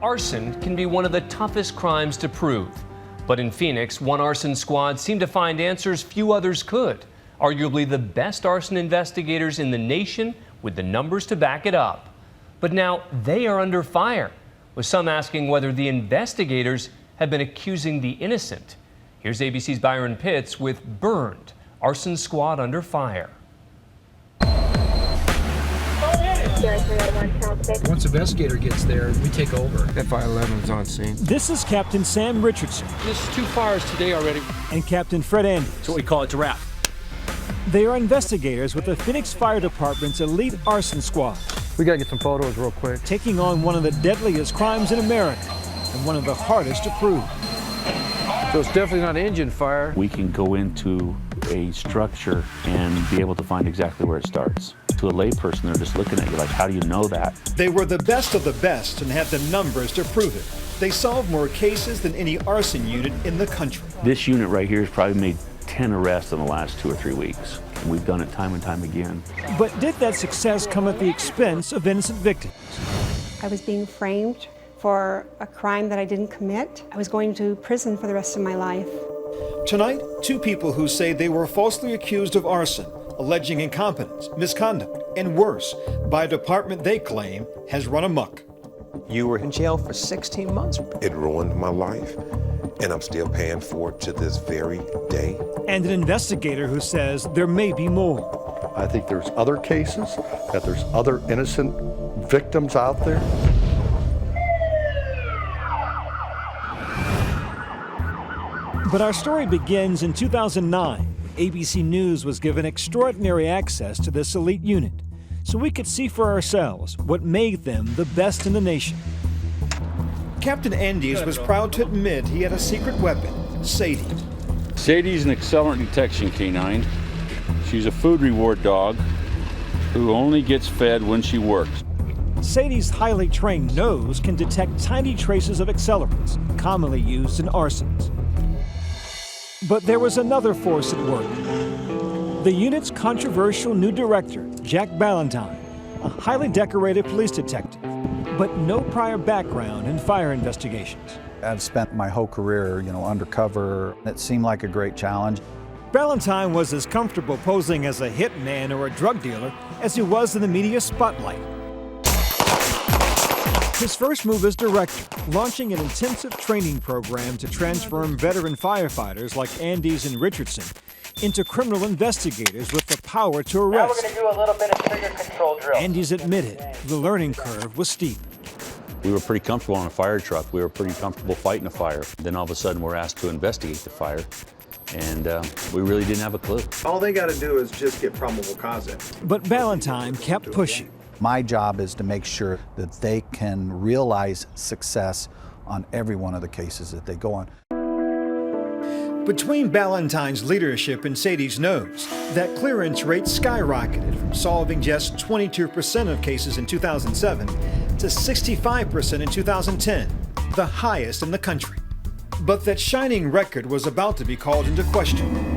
arson can be one of the toughest crimes to prove. But in Phoenix, one arson squad seemed to find answers few others could. Arguably the best arson investigators in the nation with the numbers to back it up. But now they are under fire, with some asking whether the investigators have been accusing the innocent. Here's ABC's Byron Pitts with Burned, Arson Squad under fire. Once the investigator gets there, we take over. FI-11 is on scene. This is Captain Sam Richardson. This is 2 fires today already. And Captain Fred Andes. That's what we call it, a wrap. They are investigators with the Phoenix Fire Department's elite arson squad. We gotta get some photos real quick. Taking on one of the deadliest crimes in America and one of the hardest to prove. So it's definitely not an engine fire. We can go into a structure and be able to find exactly where it starts. To a layperson, they're just looking at you like, how do you know that? They were the best of the best and had the numbers to prove it. They solved more cases than any arson unit in the country. This unit right here has probably made 10 arrests in the last 2 or 3 weeks. And we've done it time and time again. But did that success come at the expense of innocent victims? I was being framed for a crime that I didn't commit. I was going to prison for the rest of my life. Tonight, 2 people who say they were falsely accused of arson, alleging incompetence, misconduct, and worse, by a department they claim has run amok. You were in jail for 16 months. It ruined my life, and I'm still paying for it to this very day. And an investigator who says there may be more. I think there's other cases, that there's other innocent victims out there. But our story begins in 2009. ABC News was given extraordinary access to this elite unit, so we could see for ourselves what made them the best in the nation. Captain Andes was proud to admit he had a secret weapon, Sadie. Sadie's an accelerant detection canine. She's a food reward dog who only gets fed when she works. Sadie's highly trained nose can detect tiny traces of accelerants, commonly used in arsons. But there was another force at work. The unit's controversial new director, Jack Ballantyne, a highly decorated police detective, but no prior background in fire investigations. I've spent my whole career, undercover. It seemed like a great challenge. Ballantyne was as comfortable posing as a hitman or a drug dealer as he was in the media spotlight. His first move as director, launching an intensive training program to transform veteran firefighters like Andes and Richardson into criminal investigators with the power to arrest. Now we're going to do a little bit of trigger control drill. Andes admitted the learning curve was steep. We were pretty comfortable on a fire truck. We were pretty comfortable fighting a fire. Then all of a sudden we're asked to investigate the fire. And we really didn't have a clue. All they got to do is just get probable cause in. But Ballantyne kept pushing. My job is to make sure that they can realize success on every one of the cases that they go on. Between Ballantyne's leadership and Sadie's nose, that clearance rate skyrocketed from solving just 22% of cases in 2007 to 65% in 2010, the highest in the country. But that shining record was about to be called into question.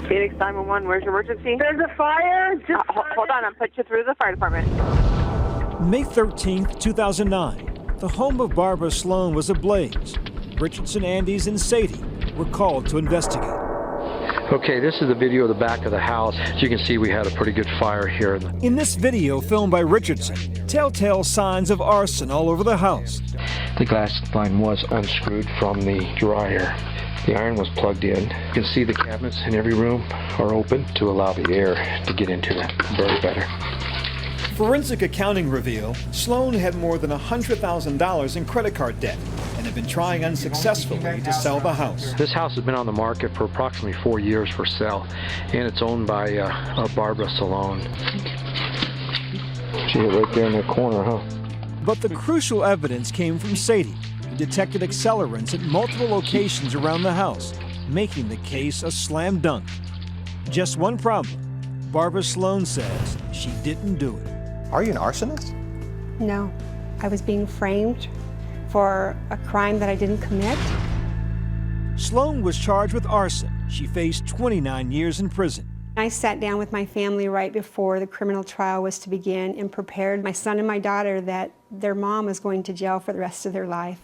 Phoenix 911, where's your emergency? There's a fire. Hold on, I'll put you through the fire department. May 13th, 2009, the home of Barbara Sloane was ablaze. Richardson, Andes, and Sadie were called to investigate. Okay, this is the video of the back of the house. As you can see, we had a pretty good fire here. In this video filmed by Richardson, telltale signs of arson all over the house. The glass line was unscrewed from the dryer. The iron was plugged in. You can see the cabinets in every room are open to allow the air to get into it, burn better. Forensic accounting revealed Sloane had more than $100,000 in credit card debt and had been trying unsuccessfully to sell the house. This house has been on the market for approximately 4 years for sale, and it's owned by Barbara Sloane. She hit right there in the corner, huh? But the crucial evidence came from Sadie, who detected accelerants at multiple locations around the house, making the case a slam dunk. Just one problem. Barbara Sloane says she didn't do it. Are you an arsonist? No, I was being framed for a crime that I didn't commit. Sloane was charged with arson. She faced 29 years in prison. I sat down with my family right before the criminal trial was to begin and prepared my son and my daughter that their mom was going to jail for the rest of their life.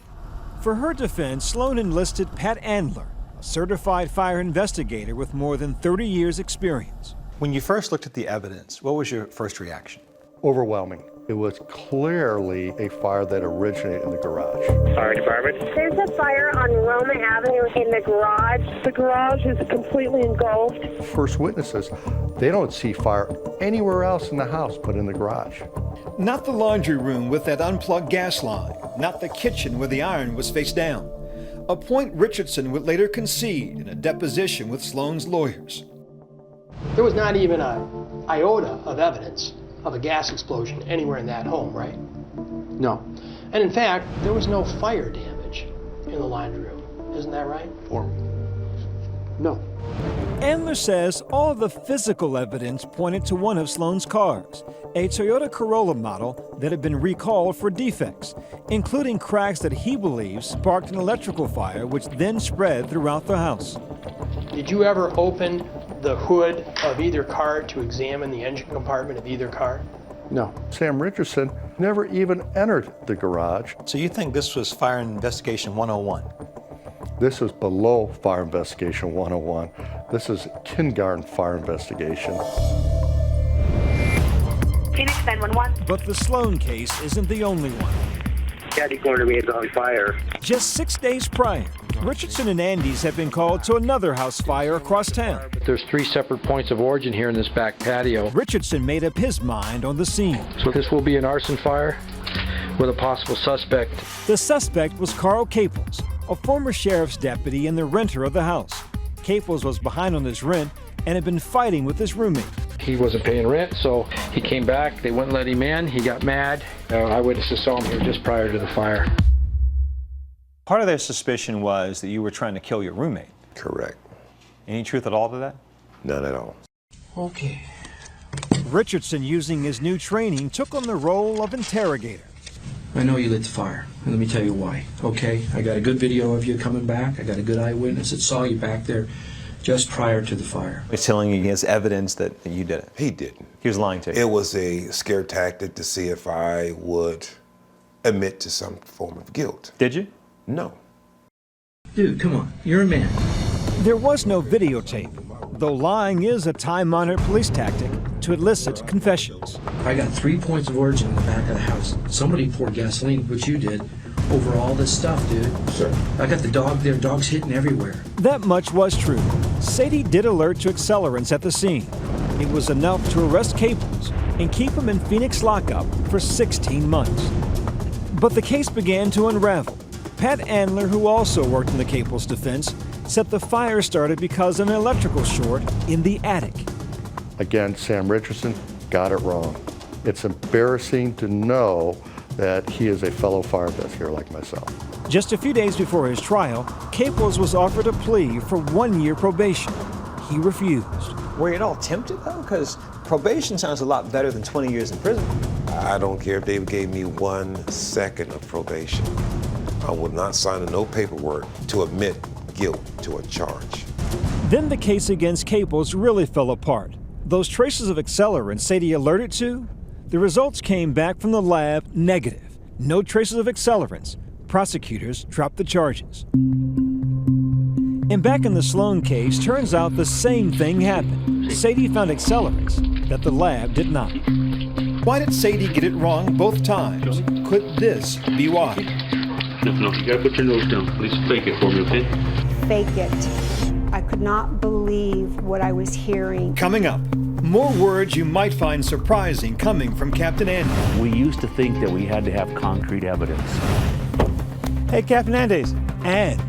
For her defense, Sloane enlisted Pat Andler, a certified fire investigator with more than 30 years' experience. When you first looked at the evidence, what was your first reaction? Overwhelming. It was clearly a fire that originated in the garage. Fire department. There's a fire on Roman Avenue in the garage. The garage is completely engulfed. First witnesses, they don't see fire anywhere else in the house but in the garage. Not the laundry room with that unplugged gas line, not the kitchen where the iron was face down. A point Richardson would later concede in a deposition with Sloane's lawyers. There was not even an iota of evidence of a gas explosion anywhere in that home, right? No. And in fact, there was no fire damage in the laundry room. Isn't that right? Or no. Andler says all the physical evidence pointed to one of Sloane's cars, a Toyota Corolla model that had been recalled for defects, including cracks that he believes sparked an electrical fire which then spread throughout the house. Did you ever open the hood of either car to examine the engine compartment of either car? No. Sam Richardson never even entered the garage. So you think this was Fire Investigation 101? This is below Fire Investigation 101. This is kindergarten fire investigation. Phoenix 911. But the Sloane case isn't the only one. Caddy corner me is on fire. Just 6 days prior, Richardson and Andes have been called to another house fire across town. There's 3 separate points of origin here in this back patio. Richardson made up his mind on the scene. So this will be an arson fire with a possible suspect. The suspect was Carl Caples, a former sheriff's deputy and the renter of the house. Caples was behind on his rent and had been fighting with his roommate. He wasn't paying rent, so he came back. They wouldn't let him in. He got mad. Eyewitnesses saw him here just prior to the fire. Part of their suspicion was that you were trying to kill your roommate. Correct. Any truth at all to that? None at all. Okay. Richardson, using his new training, took on the role of interrogator. I know you lit the fire, and let me tell you why, okay? I got a good video of you coming back. I got a good eyewitness that saw you back there just prior to the fire. He's telling you he has evidence that you did it. He didn't. He was lying to you. It was a scare tactic to see if I would admit to some form of guilt. Did you? No. Dude, come on, you're a man. There was no videotape, though lying is a time-honored police tactic to elicit confessions. I got 3 points of origin in the back of the house. Somebody poured gasoline, which you did, over all this stuff, dude. Sir. I got the dog there, dogs hitting everywhere. That much was true. Sadie did alert to accelerants at the scene. It was enough to arrest Caples and keep him in Phoenix lockup for 16 months. But the case began to unravel. Pat Andler, who also worked in the Caples defense, said the fire started because of an electrical short in the attic. Again, Sam Richardson got it wrong. It's embarrassing to know that he is a fellow fire investigator like myself. Just a few days before his trial, Caples was offered a plea for 1 year probation. He refused. Were you at all tempted, though? Because probation sounds a lot better than 20 years in prison. I don't care if they gave me 1 second of probation. I would not sign no paperwork to admit guilt to a charge. Then the case against Caples really fell apart. Those traces of accelerant Sadie alerted to, the results came back from the lab negative. No traces of accelerants. Prosecutors dropped the charges. And back in the Sloane case, turns out the same thing happened. Sadie found accelerants that the lab did not. Why did Sadie get it wrong both times? Could this be why? No, you gotta put your nose down. Please fake it for me, okay? Fake it. I could not believe what I was hearing. Coming up, more words you might find surprising coming from Captain Andes. We used to think that we had to have concrete evidence. Hey, Captain Andes. And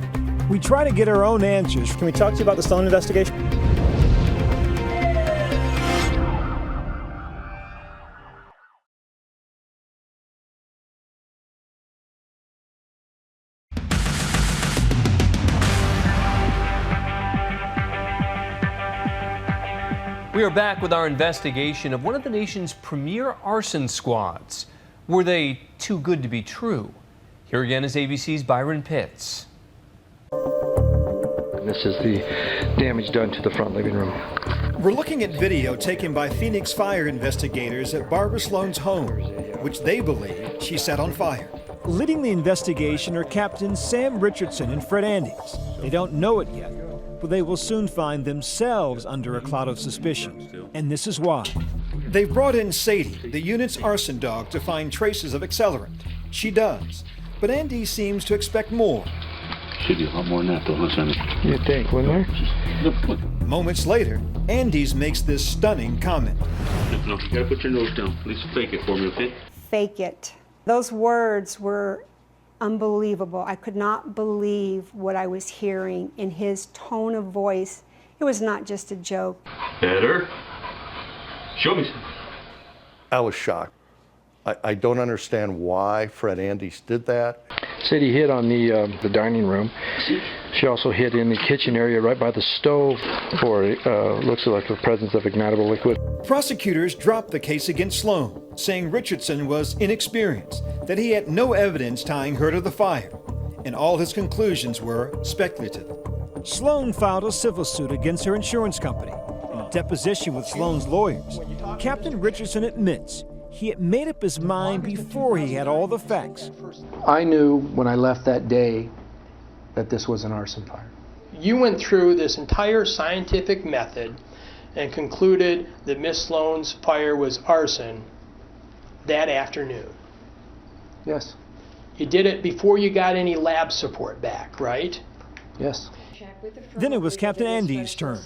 we try to get our own answers. Can we talk to you about the Sloane investigation? We are back with our investigation of one of the nation's premier arson squads. Were they too good to be true? Here again is ABC's Byron Pitts. And this is the damage done to the front living room. We're looking at video taken by Phoenix fire investigators at Barbara Sloane's home, which they believe she set on fire. Leading the investigation are Captains Sam Richardson and Fred Andes. They don't know it yet, but they will soon find themselves under a cloud of suspicion. And this is why. They've brought in Sadie, the unit's arson dog, to find traces of accelerant. She does, but Andy seems to expect more. Should be a lot more than that, though, huh, Sammy? You think, wouldn't there? Moments later, Andes makes this stunning comment. No, you gotta put your nose down. At least fake it for me, okay? Fake it. Those words were unbelievable. I could not believe what I was hearing in his tone of voice. It was not just a joke. Better. Show me. I was shocked. I don't understand why Fred Andes did that. Sadie hid on the dining room. She also hid in the kitchen area right by the stove for looks like the presence of ignitable liquid. Prosecutors dropped the case against Sloane, saying Richardson was inexperienced, that he had no evidence tying her to the fire, and all his conclusions were speculative. Sloane filed a civil suit against her insurance company. In a deposition with Sloane's lawyers, Captain Richardson admits he had made up his mind before he had all the facts. I knew when I left that day that this was an arson fire. You went through this entire scientific method and concluded that Miss Sloane's fire was arson that afternoon. Yes. You did it before you got any lab support back, right? Yes. Then it was Captain Andes' turn.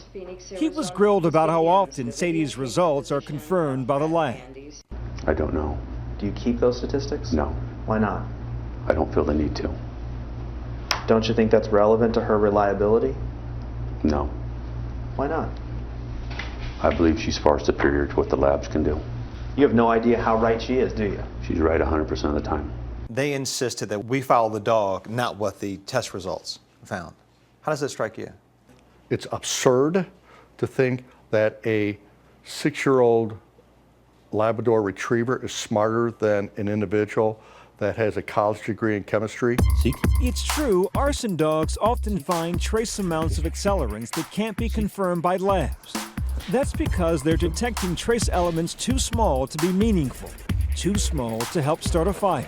He was grilled about how often Sadie's results are confirmed by the lab. I don't know. Do you keep those statistics? No. Why not? I don't feel the need to. Don't you think that's relevant to her reliability? No. Why not? I believe she's far superior to what the labs can do. You have no idea how right she is, do you? She's right 100% of the time. They insisted that we follow the dog, not what the test results found. How does that strike you? It's absurd to think that a 6-year-old Labrador retriever is smarter than an individual that has a college degree in chemistry. It's true, arson dogs often find trace amounts of accelerants that can't be confirmed by labs. That's because they're detecting trace elements too small to be meaningful, too small to help start a fire.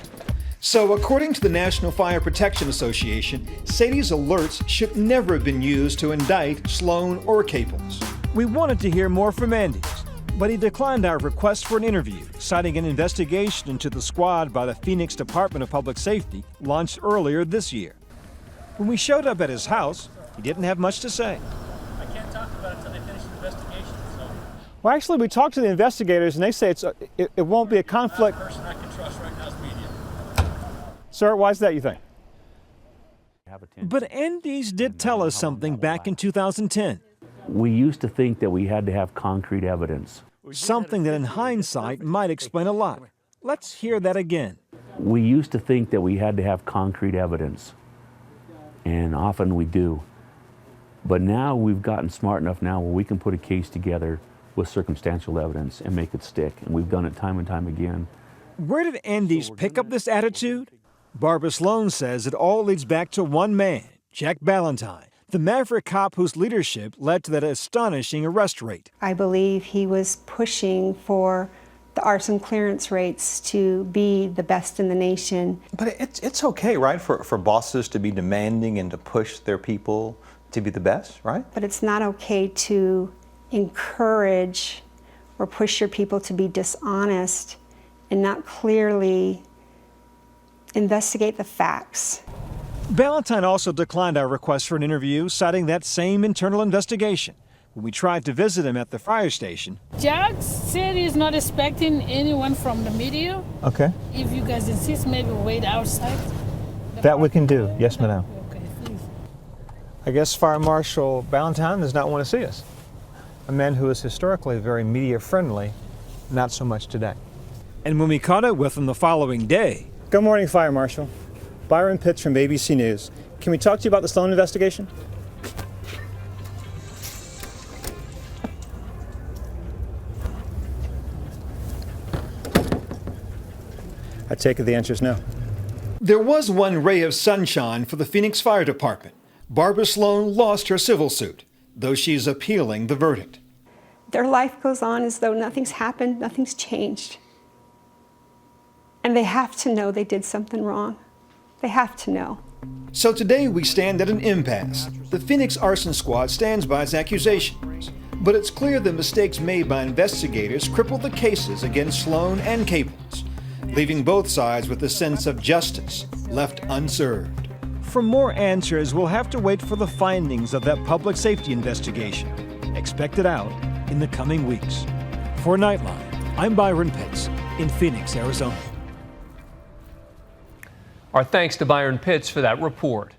So according to the National Fire Protection Association, Sadie's alerts should never have been used to indict Sloane or Caples. We wanted to hear more from Andes, but he declined our request for an interview, citing an investigation into the squad by the Phoenix Department of Public Safety launched earlier this year. When we showed up at his house, he didn't have much to say. I can't talk about it until they finish the investigation. So. Well, actually, we talked to the investigators, and they say it won't be a conflict. The person I can trust right now is media. Sir, why is that, you think? But Andes did tell us something back in 2010. We used to think that we had to have concrete evidence. Something that in hindsight might explain a lot. Let's hear that again. We used to think that we had to have concrete evidence, and often we do. But now we've gotten smart enough now where we can put a case together with circumstantial evidence and make it stick, and we've done it time and time again. Where did Andes pick up this attitude? Barbara Sloane says it all leads back to one man, Jack Ballantyne, the maverick cop whose leadership led to that astonishing arrest rate. I believe he was pushing for the arson clearance rates to be the best in the nation. But it's okay, right, for bosses to be demanding and to push their people to be the best, right? But it's not okay to encourage or push your people to be dishonest and not clearly investigate the facts. Ballantyne also declined our request for an interview, citing that same internal investigation. When we tried to visit him at the fire station, Jack said he's not expecting anyone from the media. Okay. If you guys insist, maybe wait outside. That we can do. Yes, madam. Okay, please. I guess Fire Marshal Ballantyne does not want to see us. A man who is historically very media friendly, not so much today. And when we caught up with him the following day. Good morning, Fire Marshal. Byron Pitts from ABC News. Can we talk to you about the Sloane investigation? I take it the answer is no. There was one ray of sunshine for the Phoenix Fire Department. Barbara Sloane lost her civil suit, though she's appealing the verdict. Their life goes on as though nothing's happened, nothing's changed. And they have to know they did something wrong. They have to know. So today we stand at an impasse. The Phoenix Arson Squad stands by its accusations, but it's clear the mistakes made by investigators crippled the cases against Sloane and Caples, leaving both sides with a sense of justice left unserved. For more answers, we'll have to wait for the findings of that public safety investigation, expected out in the coming weeks. For Nightline, I'm Byron Pitts in Phoenix, Arizona. Our thanks to Byron Pitts for that report.